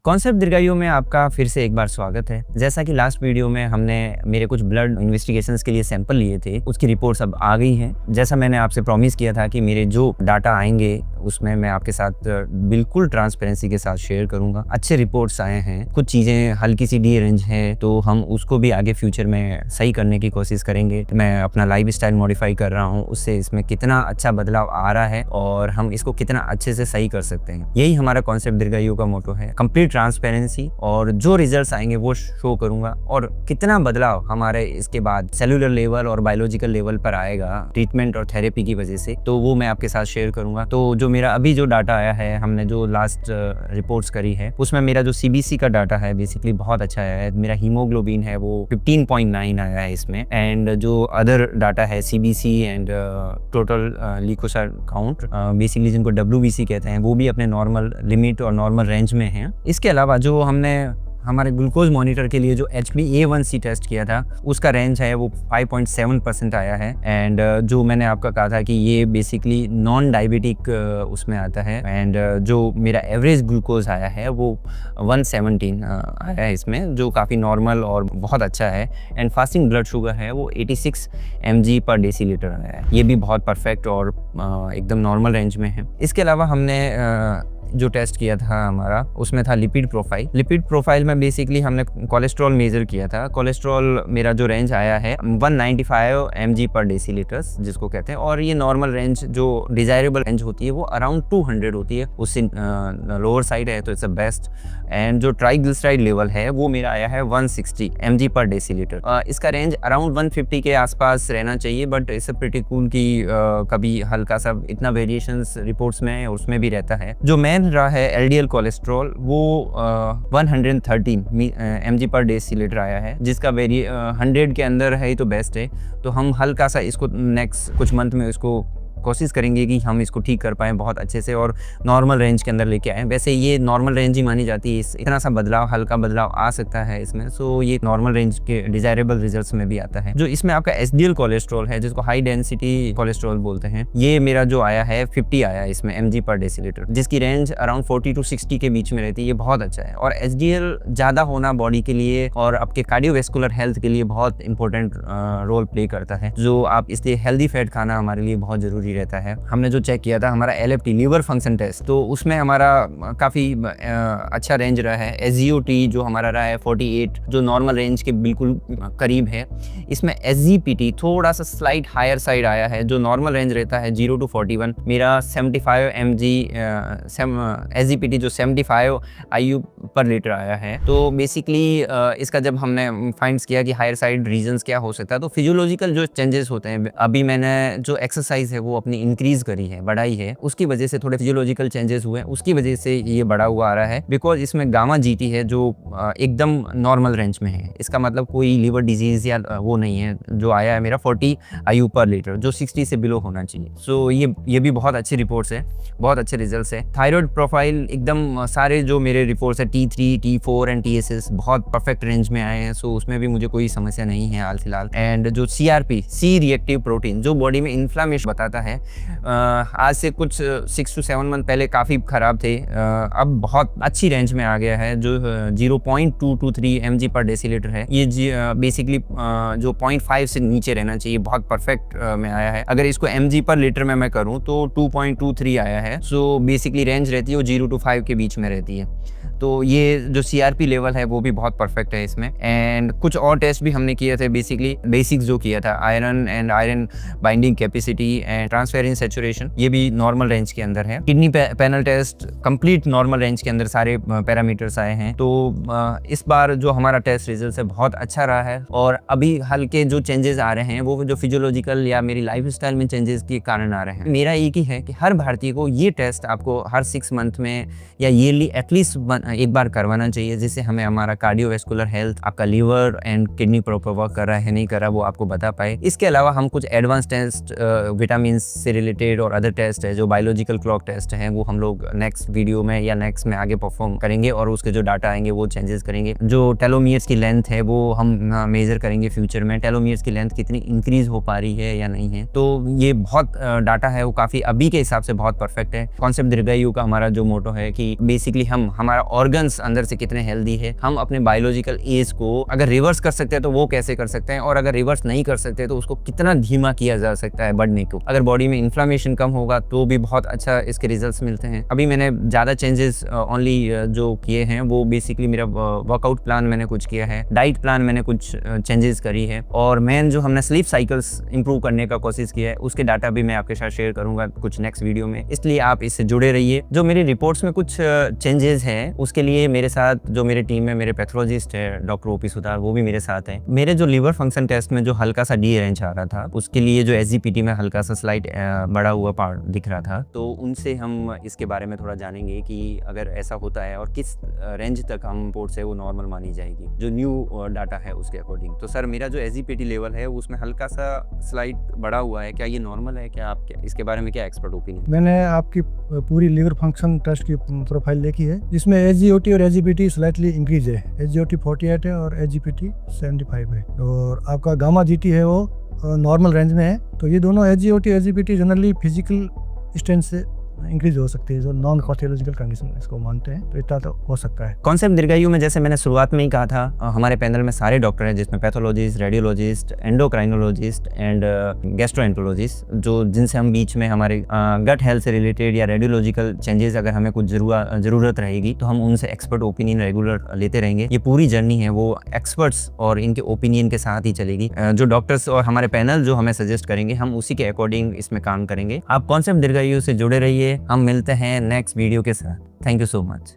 Concept दीर्घायु में आपका फिर से एक बार स्वागत है। जैसा कि लास्ट वीडियो में हमने मेरे कुछ ब्लड इन्वेस्टिगेशंस के लिए सैंपल लिए थे, उसकी रिपोर्ट्स अब आ गई हैं। जैसा मैंने आपसे प्रॉमिस किया था कि मेरे जो डाटा आएंगे उसमें मैं आपके साथ बिल्कुल ट्रांसपेरेंसी के साथ शेयर करूंगा। अच्छे रिपोर्ट्स आए हैं, कुछ चीज़ें हल्की सी डी-रेंज है तो हम उसको भी आगे फ्यूचर में सही करने की कोशिश करेंगे। मैं अपना लाइफ स्टाइल मॉडिफाई कर रहा हूँ, उससे इसमें कितना अच्छा बदलाव आ रहा है और हम इसको कितना अच्छे से सही कर सकते हैं। यही हमारा कॉन्सेप्ट दीर्घायु का मोटो है, कंप्लीट ट्रांसपेरेंसी। और जो रिजल्ट्स आएंगे वो शो करूंगा और कितना बदलाव हमारे इसके बाद सेलुलर लेवल और बायोलॉजिकल लेवल पर आएगा ट्रीटमेंट और थेरेपी की वजह से, तो वो मैं आपके साथ शेयर करूंगा। तो जो मेरा अभी जो डाटा आया है, हमने जो लास्ट रिपोर्ट्स करी है उसमें मेरा जो सीबीसी का डाटा है बेसिकली बहुत अच्छा आया है। मेरा हीमोग्लोबिन है वो 15.9 आया है इसमें, एंड जो अदर डाटा है CBC and total leucocyte count basically जिनको WBC कहते हैं, वो भी अपने नॉर्मल लिमिट और नॉर्मल रेंज में हैं। इसके अलावा जो हमने हमारे ग्लूकोज मॉनिटर के लिए जो HbA1c टेस्ट किया था उसका रेंज है वो 5.7% आया है। एंड जो मैंने आपका कहा था कि ये बेसिकली नॉन डायबिटिक उसमें आता है। एंड जो मेरा एवरेज ग्लूकोज आया है वो 117 आया है इसमें, जो काफ़ी नॉर्मल और बहुत अच्छा है। एंड फास्टिंग ब्लड शुगर है वो 86 mg/dL आया है, ये भी बहुत परफेक्ट और एकदम नॉर्मल रेंज में है। इसके अलावा हमने जो टेस्ट किया था हमारा उसमें था लिपिड प्रोफाइल। लिपिड प्रोफाइल में बेसिकली हमने कोलेस्ट्रॉल मेजर किया था। कोलेस्ट्रॉल मेरा जो रेंज आया है 195 mg/dL जिसको कहते हैं, और ये नॉर्मल रेंज जो डिजायरेबल रेंज होती है वो अराउंड 200 होती है, उससे लोअर साइड है तो इट्स अ बेस्ट। एंड जो ट्राइग्लिसराइड लेवल है वो मेरा आया है 160 mg/dL। इसका रेंज अराउंड 150 के आसपास रहना चाहिए, बट इट्स प्रीटी कूल की कभी हल्का सा इतना वेरिएशंस रिपोर्ट्स में उसमें भी रहता है। जो मेन रहा है LDL कोलेस्ट्रॉल वो 113 mg/dL आया है, जिसका 100 के अंदर है तो बेस्ट है। तो हम हल्का सा इसको नेक्स्ट कुछ मंथ में इसको कोशिश करेंगे कि हम इसको ठीक कर पाएँ बहुत अच्छे से और नॉर्मल रेंज के अंदर लेके आएँ। वैसे ये नॉर्मल रेंज ही मानी जाती है, इतना सा बदलाव हल्का बदलाव आ सकता है इसमें, सो ये नॉर्मल रेंज के डिजायरेबल रिजल्ट्स में भी आता है। जो इसमें आपका HDL कोलेस्ट्रॉल है जिसको हाई डेंसिटी कोलेस्ट्रॉल बोलते हैं, ये मेरा जो आया है 50 आया है इसमें mg/dL, जिसकी रेंज अराउंड 40 to 60 के बीच में रहती है। ये बहुत अच्छा है और HDL ज़्यादा होना बॉडी के लिए और आपके कार्डियोवैस्कुलर हेल्थ के लिए बहुत इंपॉर्टेंट रोल प्ले करता है, जो आप इसलिए हेल्दी फैट खाना हमारे लिए बहुत जरूरी रहता है। हमने जो चेक किया था हमारा LFT लीवर फंक्शन टेस्ट, तो उसमें हमारा काफ़ी अच्छा रेंज रहा है। SGOT जो हमारा रहा है 48, जो नॉर्मल रेंज के बिल्कुल करीब है। इसमें SGPT थोड़ा सा स्लाइट हायर साइड आया है, जो नॉर्मल रेंज रहता है 0 to 41, मेरा 75 mg SGPT जो 75 IU/L आया है। तो बेसिकली इसका जब हमने फाइंड्स किया कि हायर साइड रीजंस क्या हो सकता है, तो फिजियोलॉजिकल जो चेंजेस होते हैं, अभी मैंने जो एक्सरसाइज है वो अपनी इंक्रीज करी है, बढ़ाई है, उसकी वजह से थोड़े फिजियोलॉजिकल चेंजेस हुए, उसकी वजह से ये बढ़ा हुआ आ रहा है। बिकॉज इसमें गामा GT है जो एकदम नॉर्मल रेंज में है, इसका मतलब कोई लीवर डिजीज या वो नहीं है। जो आया है मेरा 40 IU/L, जो 60 से बिलो होना चाहिए। सो ये भी बहुत अच्छी रिपोर्ट्स है, बहुत अच्छे रिजल्ट्स है। थायराइड प्रोफाइल एकदम सारे जो मेरे रिपोर्ट्स है T3, T4 एंड TSS बहुत परफेक्ट रेंज में आए हैं, सो उसमें भी मुझे कोई समस्या नहीं है हाल फिलहाल। एंड जो CRP C रिएक्टिव प्रोटीन जो बॉडी में इन्फ्लामेशन बताता है, आज से कुछ 6 to 7 मंथ पहले काफ़ी ख़राब थे, अब बहुत अच्छी रेंज में आ गया है, जो 0.223 mg/dL है। ये बेसिकली जो 0.5 से नीचे रहना चाहिए, बहुत परफेक्ट में आया है। अगर इसको mg/L में मैं करूँ तो 2.23 आया है। सो बेसिकली रेंज रहती है वो 0 to 5 के बीच में रहती है। तो ये जो CRP लेवल है वो भी बहुत परफेक्ट है इसमें। एंड कुछ और टेस्ट भी हमने किए थे, बेसिकली बेसिक्स जो किया था, iron and iron binding capacity and transferrin saturation, ये भी नॉर्मल रेंज के अंदर है। Kidney panel test complete normal range के अंदर सारे पैरामीटर्स आए हैं। तो इस बार जो हमारा टेस्ट रिजल्ट है बहुत अच्छा रहा है। और अभी हल्के जो चेंजेस आ रहे हैं वो जो फिजियोलॉजिकल या मेरी लाइफ स्टाइल में चेंजेस के कारण आ रहे हैं। मेरा एक ही है कि हर भारतीय को ये टेस्ट आपको हर 6 मंथ में या ईयरली एटलीस्ट एक बार करवाना चाहिए, जिससे हमें हमारा कार्डियोवैस्कुलर हेल्थ, आपका liver and kidney proper work कर रहा है नहीं कर रहा, वो आपको बता पाए। इसके अलावा हम कुछ एडवांस टेस्ट विटामिन से रिलेटेड और अदर टेस्ट है, जो बायोलॉजिकल क्लॉक टेस्ट है, वो हम लोग नेक्स्ट वीडियो में या नेक्स्ट में आगे परफॉर्म करेंगे और उसके जो डाटा आएंगे वो चेंजेस करेंगे। जो टेलोमियर्स की लेंथ है वो हम मेजर करेंगे फ्यूचर में, टेलोमियर्स की लेंथ कितनी इंक्रीज हो पा रही है या नहीं है। तो ये बहुत डाटा है, वो काफ़ी अभी के हिसाब से बहुत परफेक्ट है। कॉन्सेप्ट दीर्घायु का हमारा जो मोटो है कि बेसिकली हम हमारा ऑर्गन्स अंदर से कितने हेल्दी है, हम अपने बायोलॉजिकल एज को अगर रिवर्स कर सकते हैं तो वो कैसे कर सकते हैं, और अगर रिवर्स नहीं कर सकते तो उसको कितना धीमा किया जा सकता है बढ़ने को। अगर बॉडी में इन्फ्लामेशन कम होगा तो भी बहुत अच्छा इसके रिजल्ट्स मिलते हैं। अभी मैंने ज़्यादा चेंजेस ओनली जो किए हैं वो बेसिकली मेरा वर्कआउट प्लान मैंने कुछ किया है, डाइट प्लान मैंने कुछ चेंजेस करी है, और मेन जो हमने स्लीप साइकिल्स इंप्रूव करने का कोशिश किया है उसके डाटा भी मैं आपके साथ शेयर करूंगा कुछ नेक्स्ट वीडियो में, इसलिए आप इससे जुड़े रहिए। जो मेरी रिपोर्ट्स में कुछ चेंजेस हैं उसके लिए मेरे साथ जो मेरी टीम में मेरे पैथोलॉजिस्ट है डॉक्टर ओपी सुतार, वो भी मेरे साथ हैं। मेरे जो लीवर फंक्शन टेस्ट में जो हल्का सा डी रेंज आ रहा था उसके लिए जो एसजीपीटी में हल्का सा स्लाइड बड़ा हुआ पार्ट दिख रहा था, तो उनसे हम इसके बारे में थोड़ा जानेंगे कि अगर ऐसा होता है और किस रेंज तक हम रिपोर्ट से वो नॉर्मल मानी जाएगी जो न्यू डाटा है उसके अकॉर्डिंग। तो सर मेरा जो एसजीपीटी लेवल है उसमें हल्का सा स्लाइड बड़ा हुआ है, क्या ये नॉर्मल है? क्या आप इसके बारे में क्या एक्सपर्ट ओपिनियन? मैंने आपकी पूरी लीवर फंक्शन टेस्ट की प्रोफाइल देखी है, जिसमें एसजीओटी और एसजीपीटी स्लाइटली इंक्रीज है। एसजीओटी 48 है और एसजीपीटी 75 है, और आपका गामा जीटी है वो नॉर्मल रेंज में है। तो ये दोनों SGOT SGPT generally physical strength से इंक्रीज हो सकती है, जो नॉन पैथोलॉजिकल कंडीशन इसको मानते हैं, तो इतना तो हो सकता है। कॉन्सेप्ट दीर्घायु में जैसे मैंने शुरुआत में ही कहा था, हमारे पैनल में सारे डॉक्टर हैं जिसमें pathologist, radiologist, endocrinologist and gastroenterologist, जो जिनसे हम बीच में हमारे गट हेल्थ से रिलेटेड या रेडियोलॉजिकल चेंजेस अगर हमें कुछ जरूरत रहेगी तो हम उनसे एक्सपर्ट ओपिनियन रेगुलर लेते रहेंगे। ये पूरी जर्नी है वो एक्सपर्ट्स और इनके ओपिनियन के साथ ही चलेगी। जो डॉक्टर्स और हमारे पैनल जो हमें सजेस्ट करेंगे हम उसी के अकॉर्डिंग इसमें काम करेंगे। आप कॉन्सेप्ट दीर्घायु से जुड़े रहिए, हम मिलते हैं नेक्स्ट वीडियो के साथ। Thank you so much.